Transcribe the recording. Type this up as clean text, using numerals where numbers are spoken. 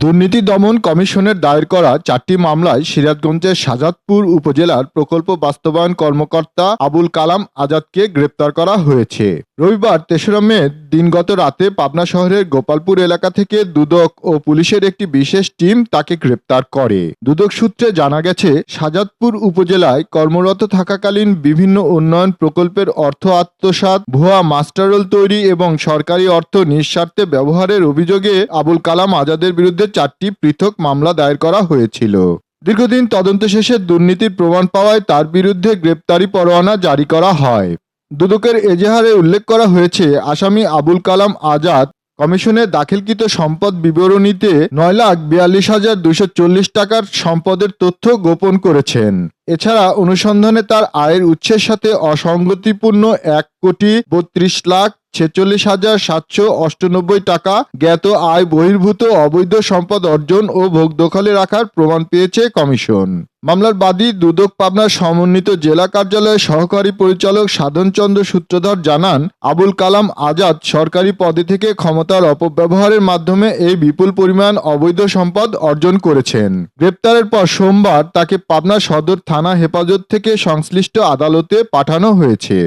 দুর্নীতি দমন কমিশনের দায়ের করা 4টি মামলায় সিরাজগঞ্জের শাহজাদপুর উপজেলার প্রকল্প বাস্তবায়ন কর্মকর্তা আবুল কালাম আজাদকে গ্রেপ্তার করা হয়েছে। রবিবার ৩রা মে দিনগত রাতে পাবনা শহরের গোপালপুর এলাকা থেকে দুদক ও পুলিশের একটি বিশেষ টিম তাকে গ্রেপ্তার করে। দুদক সূত্রে জানা গেছে, শাহজাদপুর উপজেলায় কর্মরত থাকাকালীন বিভিন্ন উন্নয়ন প্রকল্পের অর্থ আত্মসাৎ, ভুয়া মাস্টাররোল তৈরি এবং সরকারি অর্থ নিঃস্বার্থে ব্যবহারের অভিযোগে আবুল কালাম আজাদের বিরুদ্ধে 4টি পৃথক মামলা দায়ের করা হয়েছিল। দীর্ঘদিন তদন্ত শেষে দুর্নীতির প্রমাণ পাওয়ায় তার বিরুদ্ধে গ্রেপ্তারি পরোয়ানা জারি করা হয়। দুদকের এজাহারে উল্লেখ করা হয়েছে, আসামি আবুল কালাম আজাদ কমিশনে দাখিলকৃত সম্পদ বিবরণীতে ৯,৪২,২৪০ টাকার সম্পদের তথ্য গোপন করেছেন। এছাড়া অনুসন্ধানে তার আয়ের উৎসের সাথে অসঙ্গতিপূর্ণ ১,৩৬,৪৬,৭৯৮ টাকা জ্ঞাত আয় বহির্ভূত অবৈধ সম্পদ অর্জন ও ভোগ দখলে রাখার প্রমাণ পেয়েছে কমিশন। মামলার বাদী দুদক পাবনার সমন্বিত জেলা কার্যালয়ের সহকারী পরিচালক সাধনচন্দ্র সূত্রধর জানান, আবুল কালাম আজাদ সরকারি পদে থেকে ক্ষমতার অপব্যবহারের মাধ্যমে এই বিপুল পরিমাণ অবৈধ সম্পদ অর্জন করেছেন। গ্রেপ্তারের পর সোমবার তাকে পাবনা সদর থানা হেফাজত থেকে সংশ্লিষ্ট আদালতে পাঠানো হয়েছে।